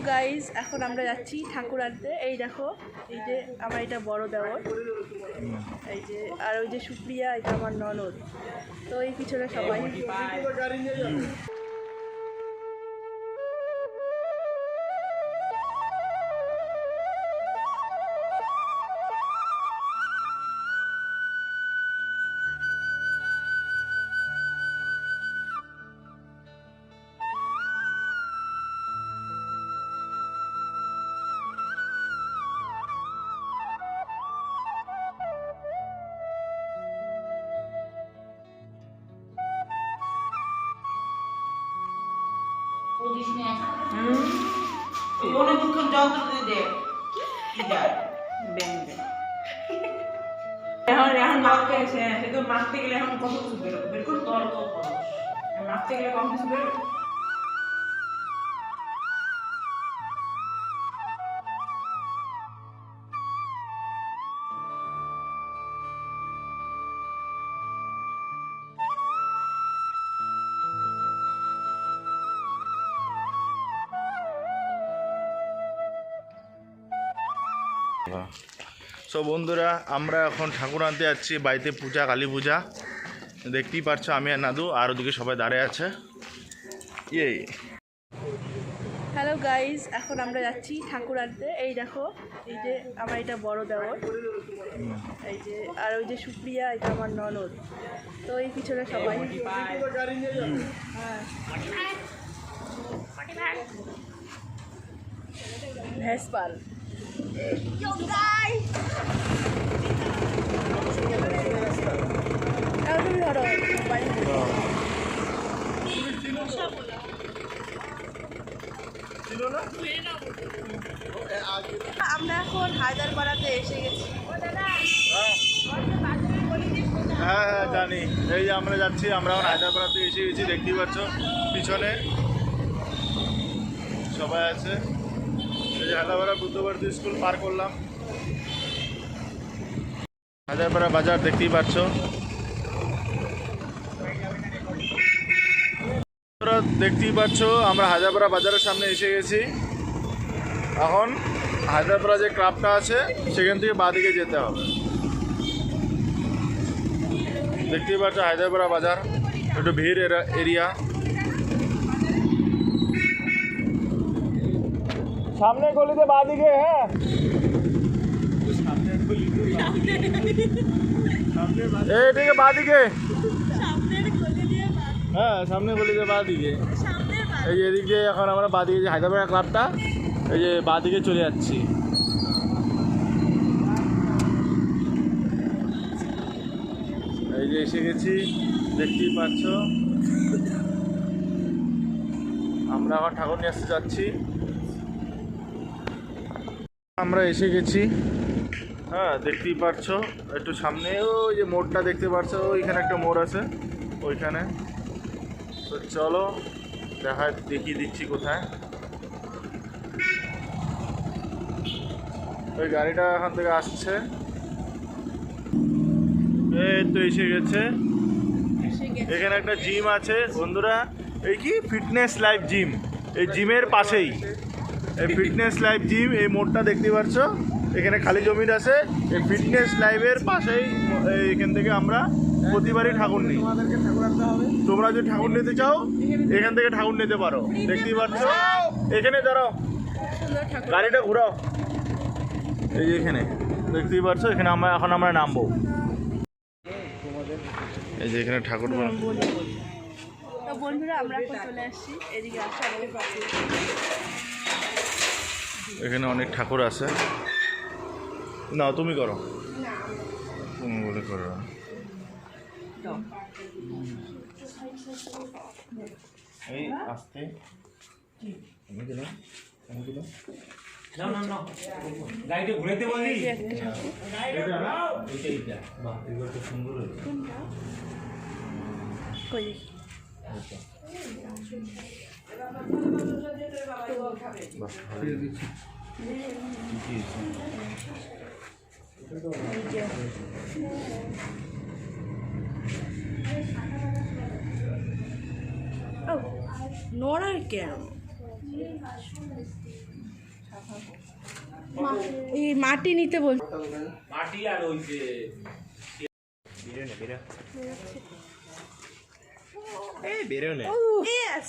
Guys, এখন আমরা যাচ্ছি ঠাকুর আনতে। এই দেখো, এই যে আমার এটা বড় দেওর, এই যে আর ওই যে সুপ্রিয়া, এটা আমার ননদ। তো এই পিছনে সবাই। এখন মারতে এসে সে তো মারতে গেলে এখন কত কিছু বেরোবে, বের করে তোর তো মারতে গেলে কম কিছু বেরোবে। সো বন্ধুরা, আমরা এখন ঠাকুর আনতে যাচ্ছি। বাড়িতে পূজা, কালী পূজা দেখতেই পাচ্ছ। আমি আর নাদু, আর ওদিকে সবাই দাঁড়িয়ে আছে। হ্যালো গাইজ, এখন আমরা যাচ্ছি ঠাকুর আনতে। এই দেখো, এই যে আমার এটা বড় দেওর, এই যে আর ওই যে সুপ্রিয়া, এটা আমার ননদ। তো এই পিছনে সবাই। ভেসপাল আমরা এখন হায়দ্রাবাদে এসে গেছি। হ্যাঁ হ্যাঁ জানি। এই যে আমরা যাচ্ছি, আমরা এখন হায়দ্রাবাদে এসে গেছি। দেখতেই পাচ্ছ পিছনে সবাই আছে। এই যে হায়দ্রাবাদ বুদ্ধভারতী স্কুল পার করলাম। হায়দ্রাবাদ বাজার দেখতেই পাচ্ছ। দেখতেই পাচ্ছ আমরা হায়দ্রাবাদ বাজারের সামনে এসে গেছি। এখন হায়দ্রাবাদ যে ক্লাবটা আছে সেখান থেকে বাঁদিকে যেতে হবে। দেখতেই পাচ্ছ হায়দ্রাবাদ বাজার, একটু ভিড় এরিয়া। সামনে গলিতে বাঁদিকে। হ্যাঁ, এইদিকে বাঁদিকে। হ্যাঁ, সামনে গলিতে বাঁদিকে। এই যে এদিকে এখন আমরা বাঁদিকে, যে হায়দ্রাবাদ ক্লাবটা, এই যে বাঁদিকে চলে যাচ্ছি। এই যে এসে গেছি, দেখতেই পাচ্ছ। আমরা এখন ঠাকুর নিয়ে আসতে যাচ্ছি। আমরা এসে গেছি। হ্যাঁ, দেখতেই পাচ্ছ। একটু সামনে ওই যে মোড়টা দেখতে পাচ্ছ, ওইখানে একটা মোড় আছে ওইখানে। তো চলো দেখিয়ে দিচ্ছি কোথায়। ওই গাড়িটা এখান থেকে আসছে। এই তো এসে গেছে। এখানে একটা জিম আছে বন্ধুরা। এই কি ফিটনেস লাইফ জিম, এই জিমের পাশেই এই ফিটনেস লাইফ জিম। এই মোড়টা দেখতে পাচ্ছ, এখানে খালি জমি আছে। এই ফিটনেস লাইফের পাশেই এখান থেকে আমরা প্রতিবারই ঠাকুর নিই। তোমরা যদি ঠাকুর নিতে চাও এখান থেকে ঠাকুর নিতে পারো। দেখতেই পাচ্ছ, এখানে দাঁড়াও, গাড়িটা ঘুরাও। এই যে এখানে দেখতেই পাচ্ছ, এখানে এখন আমরা নামবো। এই যে এখানে ঠাকুর। বন্ধুরা, আমরা এখন চলে আসছি এদিকে। এখানে অনেক ঠাকুর আছে। না, তুমি করো, তুমি বলে করো। এই আসতে গাড়িটা ঘুরাইতে বলি। নোড়ার কেন? এই মাটি নিতে বল। মাটি আর ওই যে বেরো না Yes.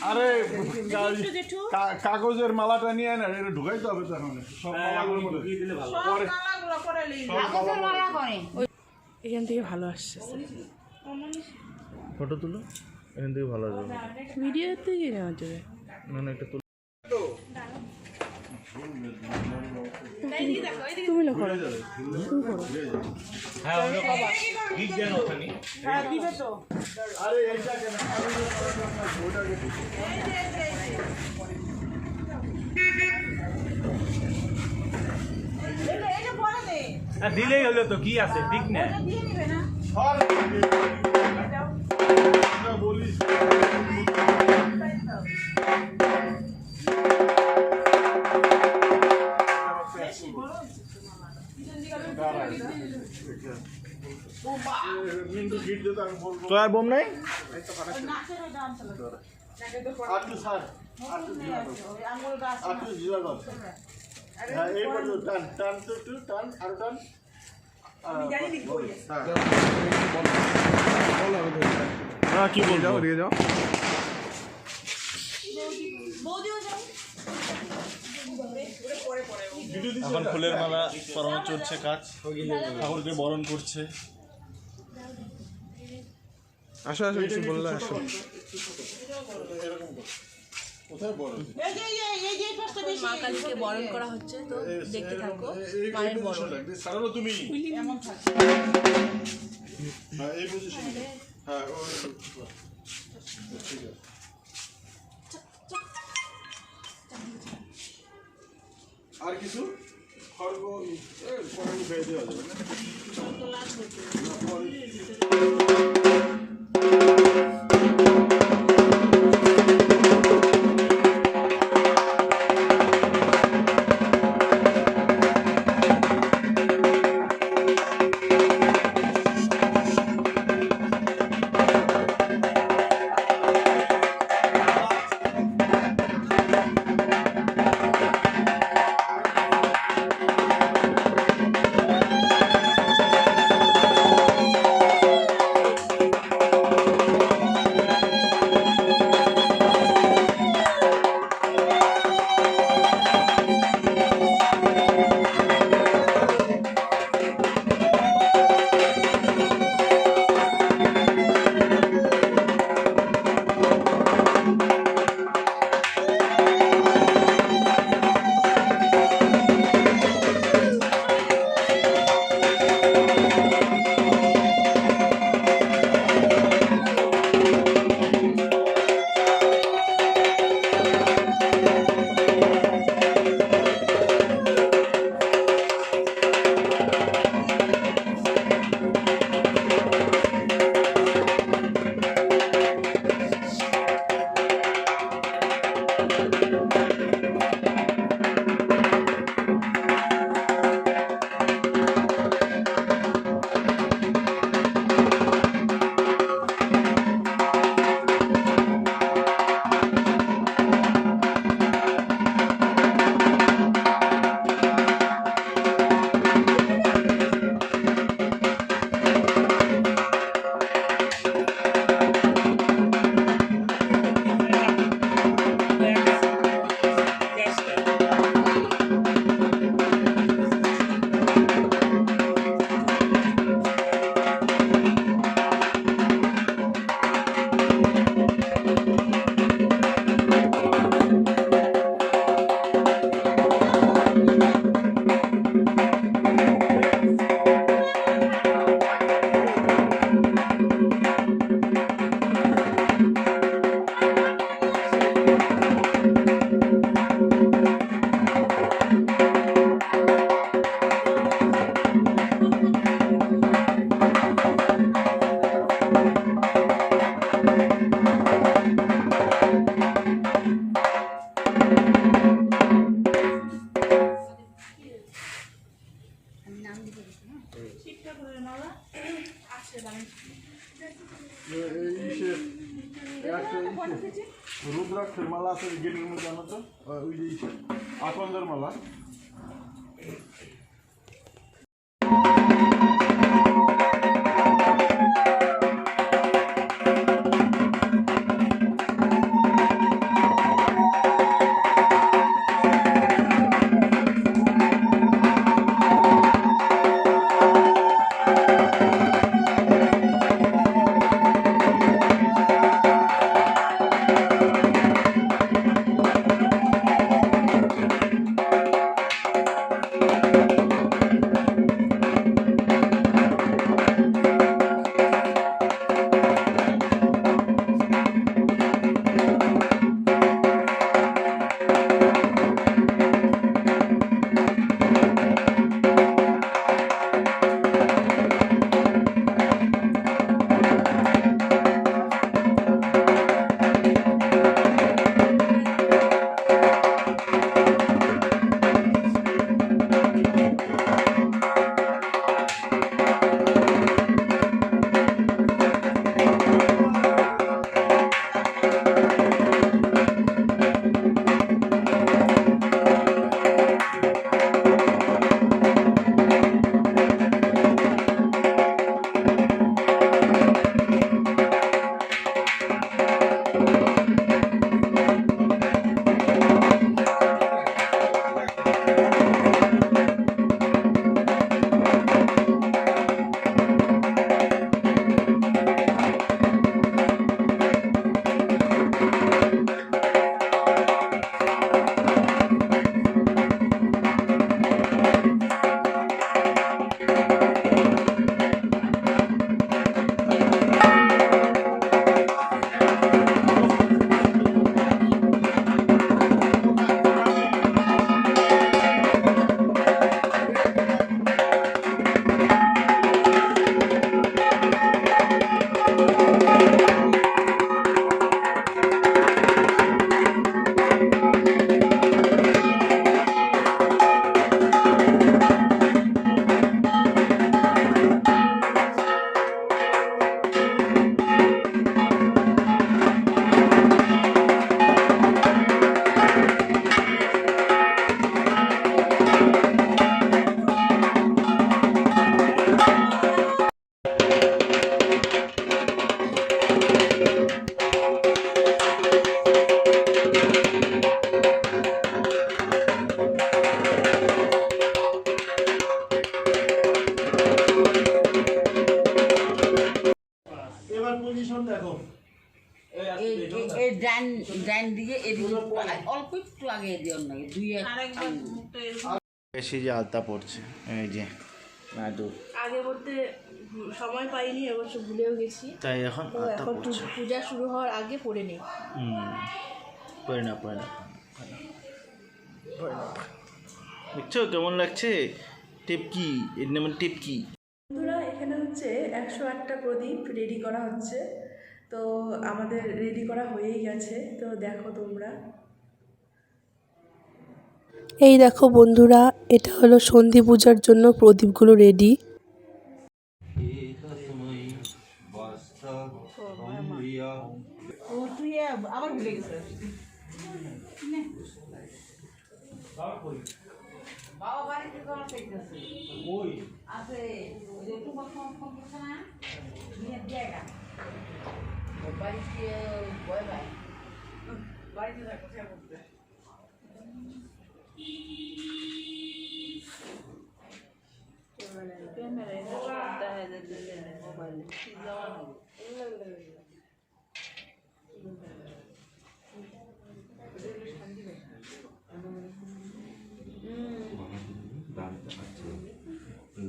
আরে কাগজের মালাটা নিয়ে না এটা ঢুকাইতে হবে তখন সব মালাগুলো ঢুকিয়ে দিলে ভালো এখান থেকে ভালো আসছে ফটো তুলো এখান থেকে ভালো যাবে ভিডিও থেকে নেওয়া যাবে না না একটা তুমি না করো হ্যাঁ ঠিক দেন ওখানে হ্যাঁ দিবে তো আরে এইটা কেন ওটাকে এটা পরে দে দিলেই হলো তো কি আছে ঠিক না দিয়ে নিবে না বলিস মিন্টু গিট দিতে আমি বলবো তো আর বোম নাই নাচের ওই ডান্স হলো নাকে তো আটটু স্যার ওই আঙ্গুল গাছ আটটু জিরা গল হ্যাঁ এই পর্যন্ত টান টান তো একটু টান আরো টান আমি জানি নি কই আছে হ্যাঁ কি বলবো বৌদিও যাও পরে পরে এখন ফুলের মালা পরানো চলছে কাজ ঠাকুরকে বরণ করছে আসো আসো কিছু বললে আসো কোথায় বরণ এই যে পাঁচটা বেশি মা কালীকে বরণ করা হচ্ছে, তো দেখতে থাকো মায়ের বরণ। সারানো তুমি এমন থাকে হ্যাঁ এই পজিশন হ্যাঁ ঠিক আছে আর কিছু খড়গ পরানি ফেলে দেওয়া যাবে রুদ্রাক্ষের মালা আছে গেটের মধ্যে আনো তো ওই যে আকন্দের মালা পজিশন দেখো। এই ডান দিকে এদিকে অল্প একটু আগে দিও না আরেকবার মুখটা এরকম বেশি যে আলতা পড়ছে এই যে নাটু, আগে বলতে সময় পাইনি, অবশ্য ভুলেও গেছি। তাই এখন তো আলতা এখন পড়ছে। পূজা শুরু হওয়ার আগে পড়ে নিই। পড়ে না দেখছো কেমন লাগছে? টিপকি, এর নাম টিপকি। বন্ধুরা, এখানে হচ্ছে 108টা প্রদীপ রেডি করা হচ্ছে। তো আমাদের রেডি করা হয়েই গেছে, তো দেখো তোমরা। এই দেখো বন্ধুরা, এটা হলো সন্ধি পূজার জন্য প্রদীপগুলো রেডি। ও তুই আবার ভুলে গেছিস বাবা বাড়িতে কোন চাইতেছে ওই আছে ওই যে তুমি ফোন করছ না নিয়ে জায়গা ও বাড়িতে বয় ভাই বাড়িতে যা কথা বলতে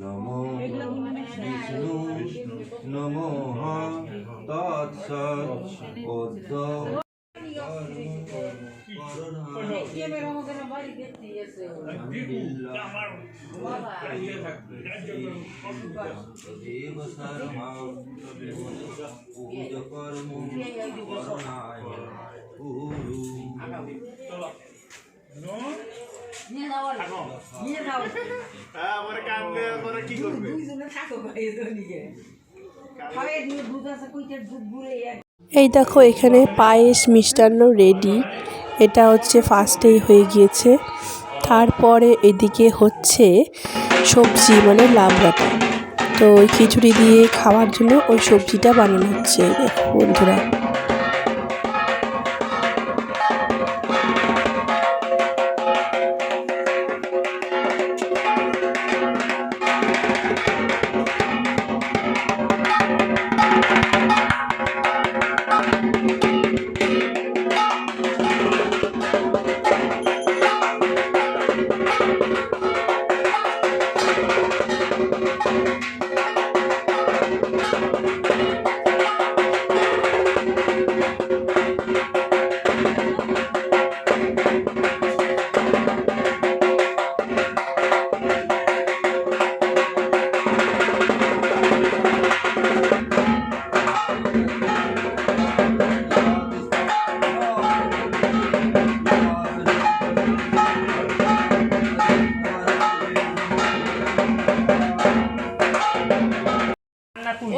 নমো বিষ্ণু নমো তৎসৎ ওদ্দ কি করবে? দুইজনে থাকো ভাই দুনিকে খাবে দুধ আছে কইতে দুধ গুলে এই দেখো এখানে পায়েস মিষ্টান্ন রেডি। এটা হচ্ছে ফার্স্টেই হয়ে গিয়েছে। তারপরে এদিকে হচ্ছে সবজি মানে লাবড়াটা। তো ওই খিচুড়ি দিয়ে খাওয়ার জন্য ওই সবজিটা বানানো হচ্ছে। দেখো বন্ধুরা,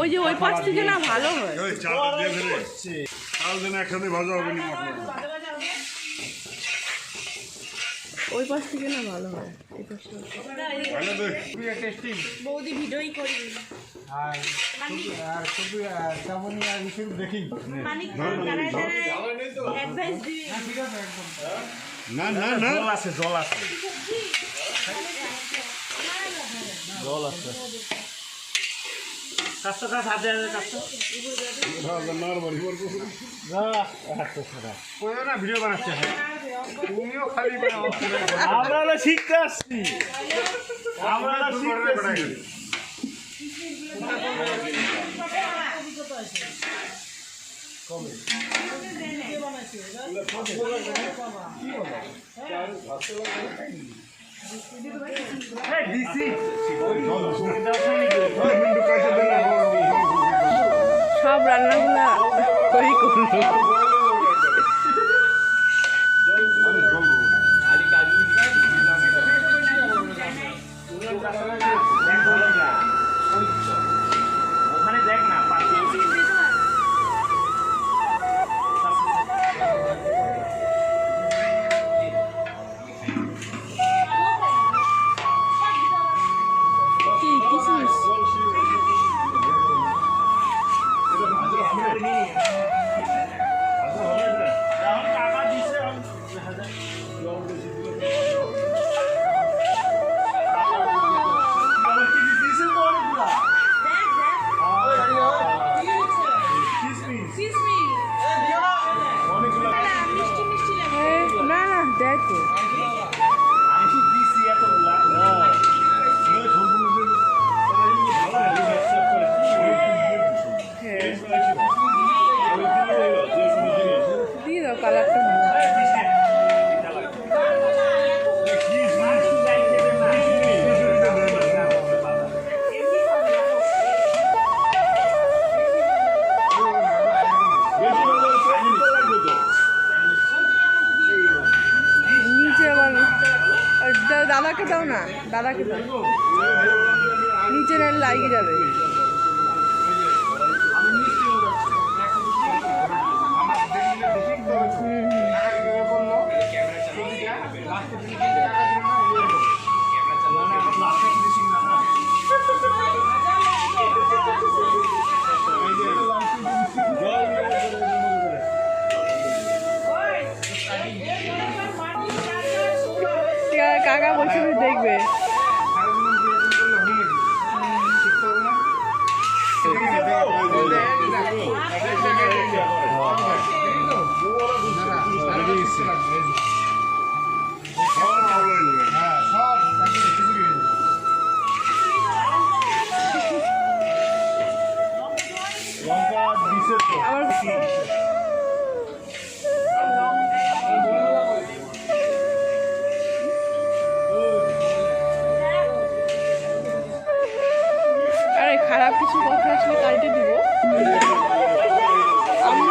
ওই যে ওই পাশ থেকে না ভালো হয়। ওই পাশ থেকে না ভালো হয়, এই পাশে বৌদি ভিডিওই করি। না না না, জল আছে জল আছে জল আছে। কাজটা কাজ হাতে কাজটা না ভিডিও বানাচ্ছে। আমরা শিখতে আসছি, আমরা শিখতে আসছি। সব রান্নাগুলা করি করলো। ওখানে দেখ না কি কিসমিস দাদাকে দাও না, দাদাকে দাও, নিচে নাহলে লাগিয়ে যাবে। কাকা বসে দেখবে। আরে খারাপ কিছু কথা আসলে কাইটে দিব। আমি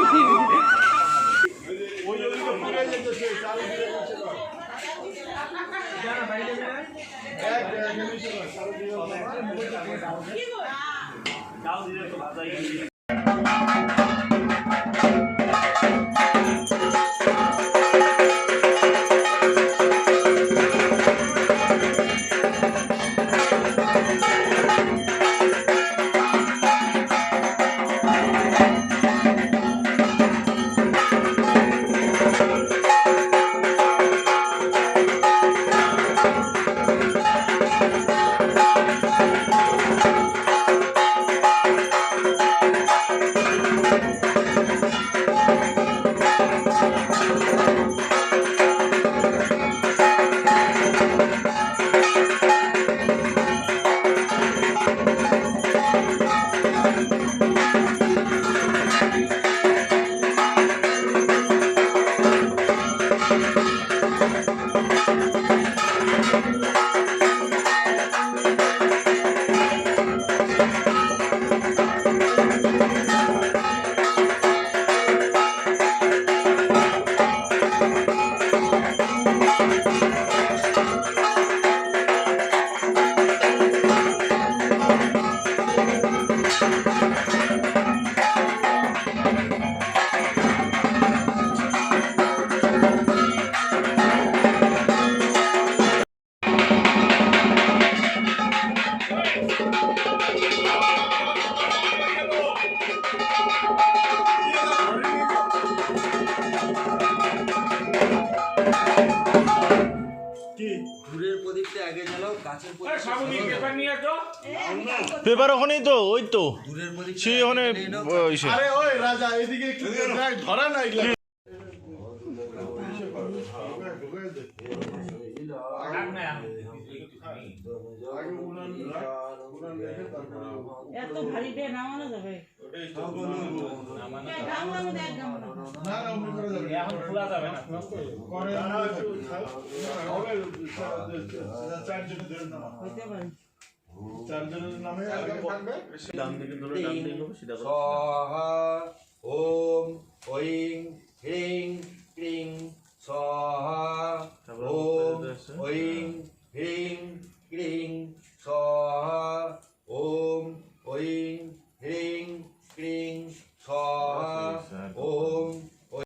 পেপার ওখানেই তো, ওই তো সেই ওখানে আরে ওই রাজা এদিকে কি ধরা না এগুলা এত ভারী দিয়ে নামানো যাবে এখন খোলা যাবে না। হইতে পারে স্বাহা ওম ঐং হ্রিং ক্রিং স্বাহা ওম ঐং হ্রিং ক্রিং স্বাহা